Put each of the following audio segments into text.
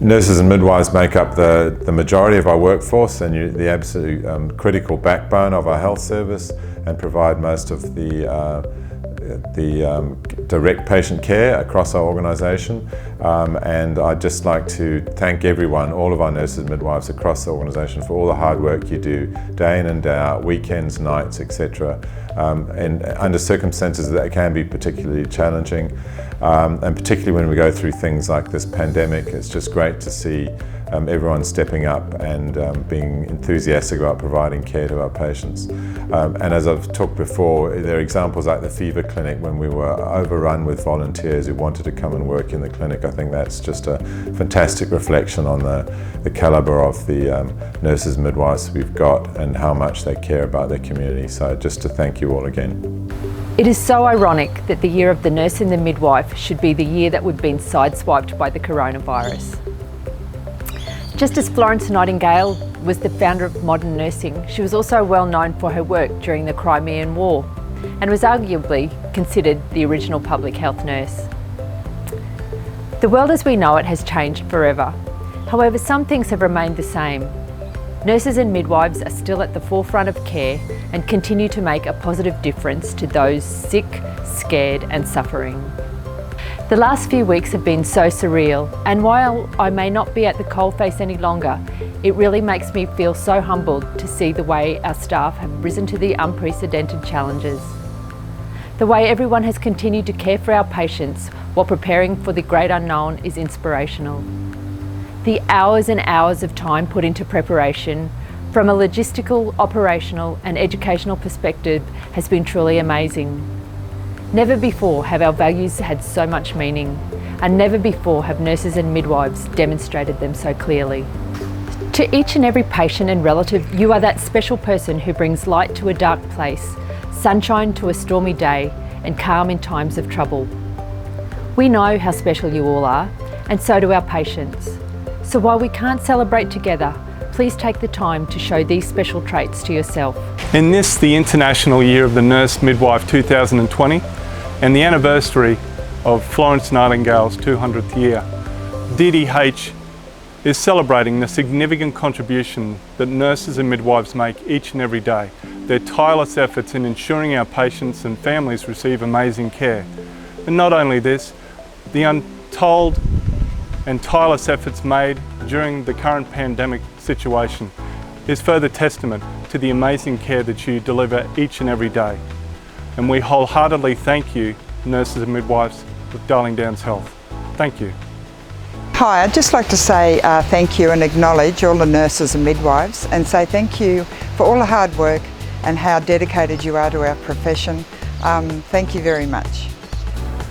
Nurses and midwives make up the majority of our workforce and the absolute critical backbone of our health service, and provide most of the direct patient care across our organisation. And I'd just like to thank everyone, all of our nurses and midwives across the organisation, for all the hard work you do day in and day out, weekends, nights, etc. And under circumstances that can be particularly challenging, and particularly when we go through things like this pandemic. It's just great to see everyone stepping up and being enthusiastic about providing care to our patients. And as I've talked before, there are examples like the fever clinic when we were overrun with volunteers who wanted to come and work in the clinic. I think that's just a fantastic reflection on the calibre of the nurses and midwives we've got and how much they care about their community. So just to thank you all again. It is so ironic that the year of the nurse and the midwife should be the year that we've been sideswiped by the coronavirus. Just as Florence Nightingale was the founder of modern nursing, she was also well known for her work during the Crimean War and was arguably considered the original public health nurse. The world as we know it has changed forever. However, some things have remained the same. Nurses and midwives are still at the forefront of care and continue to make a positive difference to those sick, scared and suffering. The last few weeks have been so surreal, and while I may not be at the coalface any longer, it really makes me feel so humbled to see the way our staff have risen to the unprecedented challenges. The way everyone has continued to care for our patients while preparing for the great unknown is inspirational. The hours and hours of time put into preparation from a logistical, operational and educational perspective has been truly amazing. Never before have our values had so much meaning, and never before have nurses and midwives demonstrated them so clearly. To each and every patient and relative, you are that special person who brings light to a dark place, sunshine to a stormy day, and calm in times of trouble. We know how special you all are, and so do our patients. So while we can't celebrate together, please take the time to show these special traits to yourself. In this, the International Year of the Nurse Midwife 2020, and the anniversary of Florence Nightingale's 200th year, DDH is celebrating the significant contribution that nurses and midwives make each and every day, their tireless efforts in ensuring our patients and families receive amazing care. And not only this, the untold and tireless efforts made during the current pandemic situation is further testament to the amazing care that you deliver each and every day. And we wholeheartedly thank you, nurses and midwives with Darling Downs Health. Thank you. Hi, I'd just like to say thank you and acknowledge all the nurses and midwives, and say thank you for all the hard work and how dedicated you are to our profession. Thank you very much.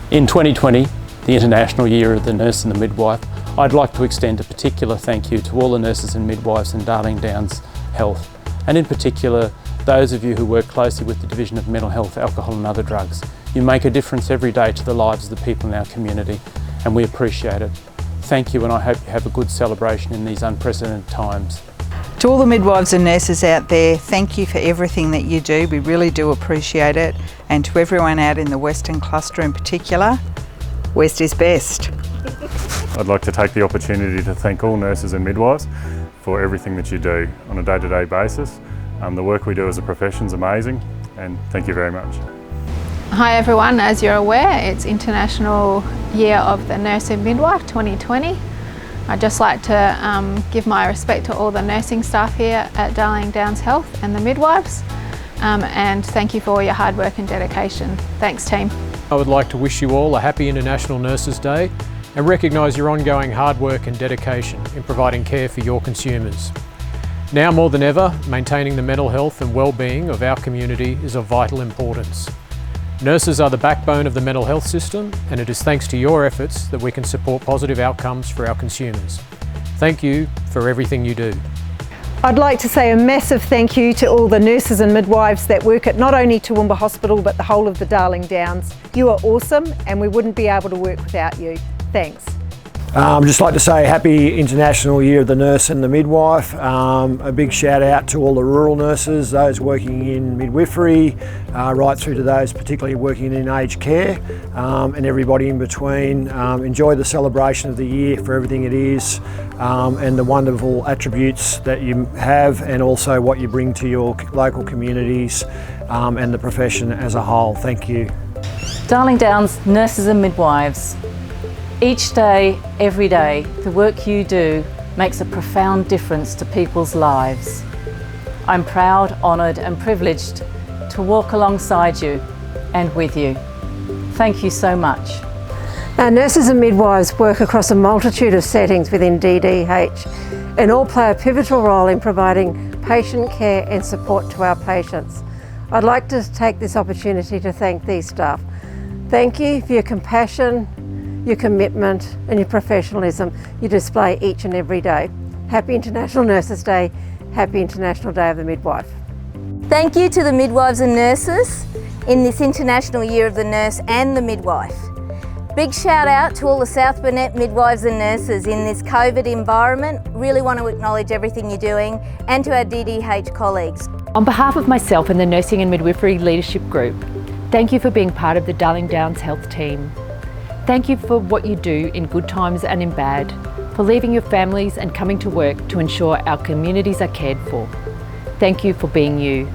In 2020, the International Year of the Nurse and the Midwife, I'd like to extend a particular thank you to all the nurses and midwives in Darling Downs Health, and in particular those of you who work closely with the Division of Mental Health, Alcohol and Other Drugs. You make a difference every day to the lives of the people in our community, and we appreciate it. Thank you, and I hope you have a good celebration in these unprecedented times. To all the midwives and nurses out there, thank you for everything that you do. We really do appreciate it. And to everyone out in the Western Cluster in particular, West is best. I'd like to take the opportunity to thank all nurses and midwives for everything that you do on a day-to-day basis. The work we do as a profession is amazing, and thank you very much. Hi everyone, as you're aware, it's International Year of the Nurse and Midwife 2020. I'd just like to give my respect to all the nursing staff here at Darling Downs Health and the midwives, and thank you for all your hard work and dedication. Thanks team. I would like to wish you all a happy International Nurses Day and recognise your ongoing hard work and dedication in providing care for your consumers. Now more than ever, maintaining the mental health and well-being of our community is of vital importance. Nurses are the backbone of the mental health system, and it is thanks to your efforts that we can support positive outcomes for our consumers. Thank you for everything you do. I'd like to say a massive thank you to all the nurses and midwives that work at not only Toowoomba Hospital but the whole of the Darling Downs. You are awesome, and we wouldn't be able to work without you. Thanks. I'd just like to say happy International Year of the Nurse and the Midwife. A big shout out to all the rural nurses, those working in midwifery, right through to those particularly working in aged care, and everybody in between. Enjoy the celebration of the year for everything it is, and the wonderful attributes that you have, and also what you bring to your local communities and the profession as a whole. Thank you. Darling Downs nurses and midwives. Each day, every day, the work you do makes a profound difference to people's lives. I'm proud, honoured and privileged to walk alongside you and with you. Thank you so much. Our nurses and midwives work across a multitude of settings within DDH and all play a pivotal role in providing patient care and support to our patients. I'd like to take this opportunity to thank these staff. Thank you for your compassion, your commitment and your professionalism you display each and every day. Happy International Nurses Day, happy International Day of the Midwife. Thank you to the midwives and nurses in this International Year of the Nurse and the Midwife. Big shout out to all the South Burnett midwives and nurses in this COVID environment. Really want to acknowledge everything you're doing, and to our DDH colleagues. On behalf of myself and the Nursing and Midwifery Leadership Group, thank you for being part of the Darling Downs Health team. Thank you for what you do in good times and in bad, for leaving your families and coming to work to ensure our communities are cared for. Thank you for being you.